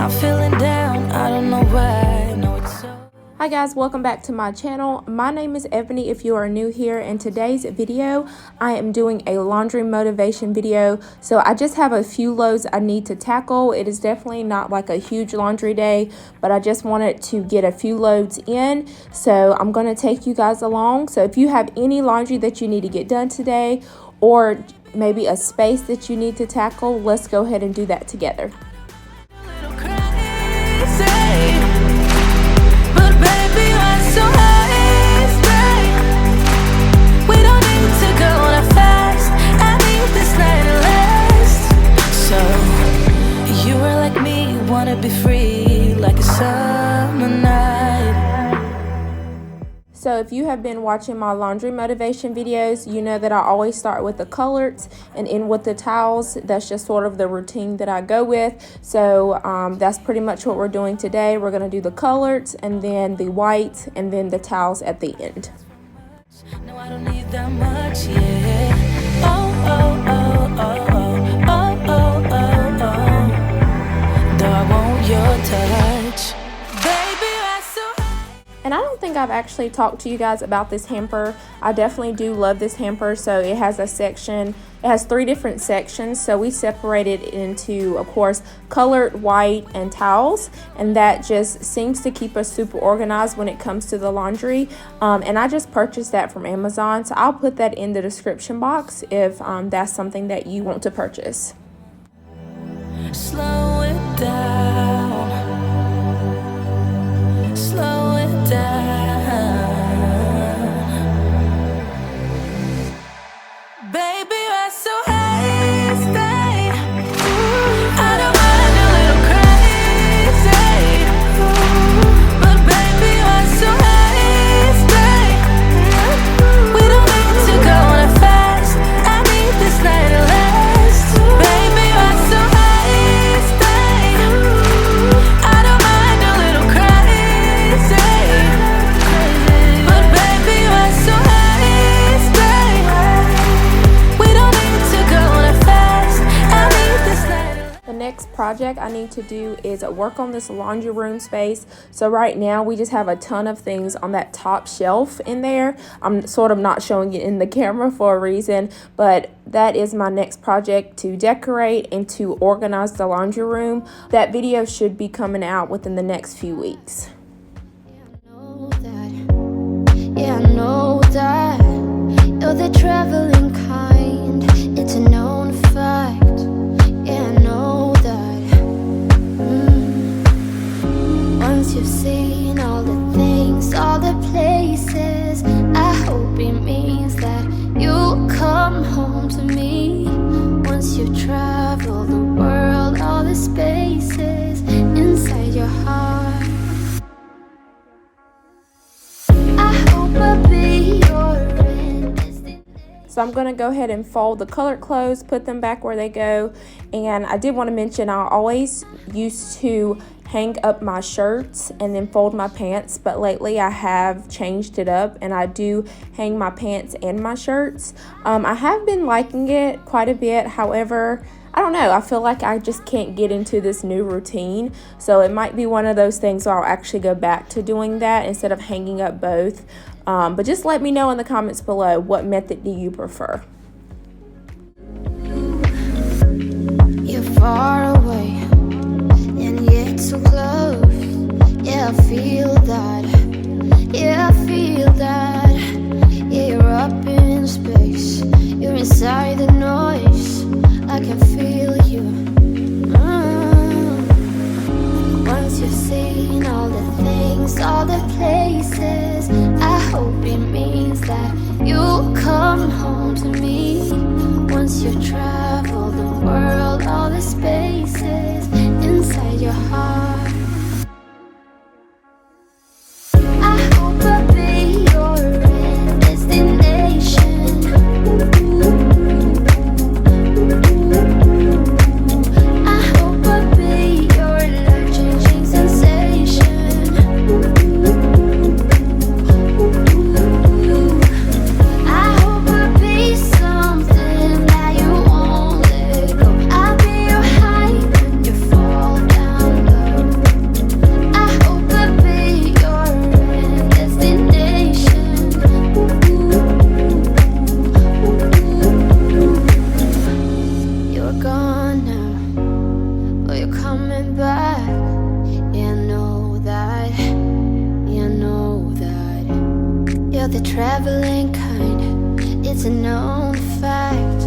I'm feeling down, I don't know why. No, it's so. Hi guys, welcome back to my channel. My name is Ebony if you are new here. In today's video, I am doing a laundry motivation video. So I just have a few loads I need to tackle. It is definitely not like a huge laundry day, but I just wanted to get a few loads in. So I'm going to take you guys along. So if you have any laundry that you need to get done today, or maybe a space that you need to tackle, let's go ahead and do that together. Be free like a summer night. So if you have been watching my laundry motivation videos, you know that I always start with the coloreds and end with the towels. That's just sort of the routine that I go with. So that's pretty much what we're doing today. We're going to do the coloreds and then the white and then the towels at the end. No, I don't need that much, yeah. Oh, oh, oh, oh, oh, oh, oh, oh, oh. Though I want your touch, baby, I'm so high. And I don't think I've actually talked to you guys about this hamper. I definitely do love this hamper. So it has a section, it has 3 different sections. So we separated into, of course, colored, white, and towels. And that just seems to keep us super organized when it comes to the laundry. And I just purchased that from Amazon. So I'll put that in the description box if that's something that you want to purchase. Slow it down, slow it down, baby, you're so hasty. I don't mind a little crazy, but baby, you're so hasty. We don't need to go on a fast, I need this night to last, baby, you're so project I need to do is work on this laundry room space. So right now we just have a ton of things on that top shelf in there. I'm sort of not showing it in the camera for a reason, but that is my next project, to decorate and to organize the laundry room. That video should be coming out within the next few weeks. Yeah, I know that you're the traveling kind. It's a known fact. Yeah, I know that. Once you've seen all the things, all the places, I hope it means that you'll come home to me. Once you've traveled the world, all the spaces inside your heart, I hope I'll be your destination. So I'm going to go ahead and fold the colored clothes, put them back where they go. And I did want to mention, I always used to hang up my shirts and then fold my pants, but lately I have changed it up and I do hang my pants and my shirts. I have been liking it quite a bit. However, I don't know, I feel like I just can't get into this new routine. So it might be one of those things where I'll actually go back to doing that instead of hanging up both. But just let me know in the comments below, what method do you prefer? You're far away and yet so close. Yeah, I feel that. Yeah, I feel that. Yeah, you're up in space. You're inside the noise. I can feel you. Once you've seen all the things, all the places, I hope it means that you'll come home to me. Once you've traveled the world, all the spaces inside your heart, I hope I'll be your destination. I hope I'll be your life-changing sensation. I hope I'll be something that you won't let go. I'll be your high. coming back. Yeah, I know that. Yeah, I know that. You're the traveling kind. It's a known fact.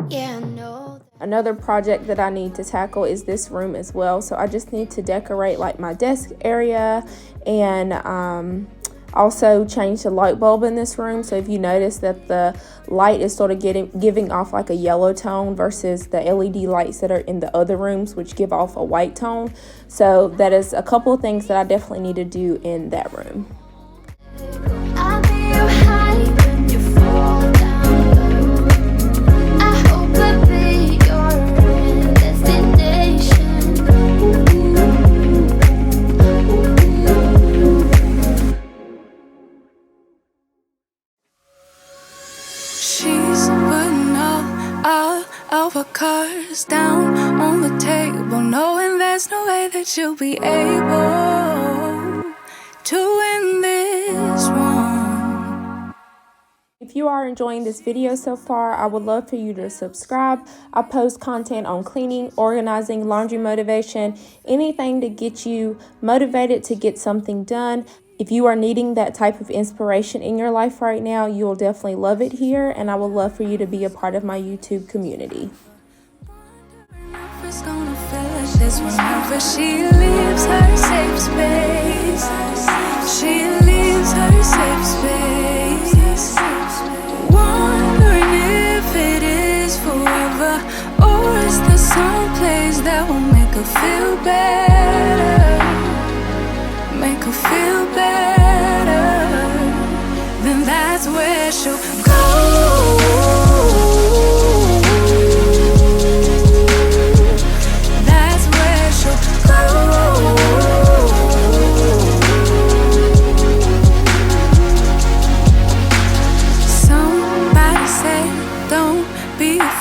Yeah, I know that. Another project that I need to tackle is this room as well. So I just need to decorate like my desk area and also change the light bulb in this room. So if you notice that the light is sort of giving off like a yellow tone versus the LED lights that are in the other rooms, which give off a white tone. So that is a couple of things that I definitely need to do in that room. I'll be your high when you fall down low. I hope I'll be your destination. She's putting all of her cards down on the table, knowing there's no way that you'll be able to win this one. If you are enjoying this video so far, I would love for you to subscribe. I post content on cleaning, organizing, laundry motivation, anything to get you motivated to get something done. If you are needing that type of inspiration in your life right now, you will definitely love it here, and I would love for you to be a part of my YouTube community. It's gonna feel like this whenever she leaves her safe space. She leaves her safe space. Wondering if it is forever, or is there some place that will make her feel better? Make her feel better. Then that's where she'll go.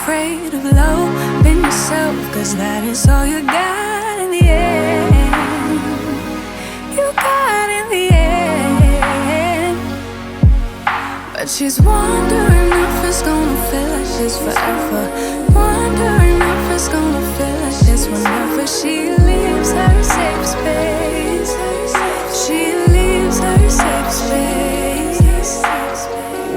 Afraid of loving yourself, 'cause that is all you got in the end. You got in the end. But she's wondering if it's gonna feel like this forever. Wondering if it's gonna feel like this whenever she leaves her safe space. She leaves her safe space.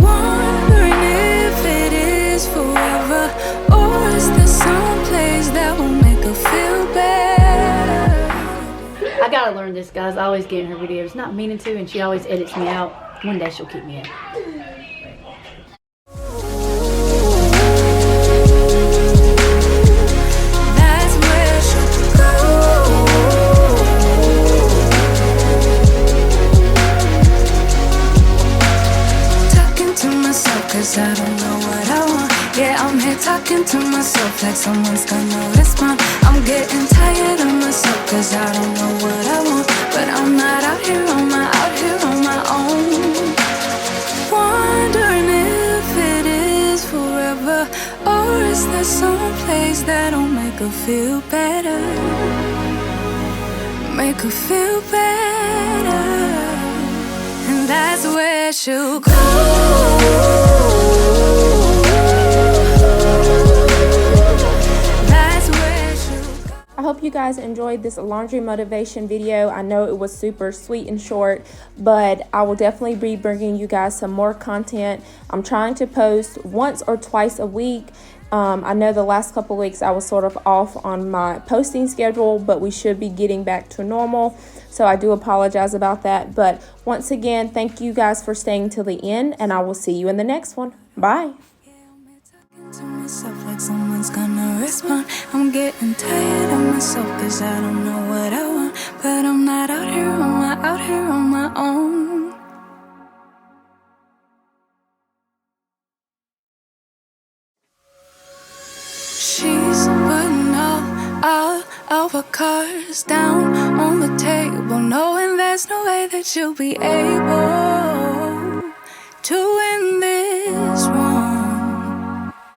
Wondering if it is forever, or is there some place that will make her feel better? I gotta learn this, guys. I always get in her videos, not meaning to, and she always edits me out. One day she'll keep me out. That's where she'll go. Talking to myself, 'cause I don't know what I want. Yeah, I'm here talking to myself like someone's gonna respond. I'm getting tired of myself, 'cause I don't know what I want. But I'm not out here on my own. Wondering if it is forever, or is there some place that'll make her feel better? Make her feel better. And that's where she'll go. I hope you guys enjoyed this laundry motivation video. I know it was super sweet and short, but I will definitely be bringing you guys some more content. I'm trying to post once or twice a week. I know the last couple weeks I was sort of off on my posting schedule, but we should be getting back to normal. So I do apologize about that. But once again, thank you guys for staying till the end, and I will see you in the next one. Bye. To myself like someone's gonna respond. I'm getting tired of myself, 'cause I don't know what I want. But I'm not out here on my own. She's putting all of her cards down on the table, knowing there's no way that you'll be able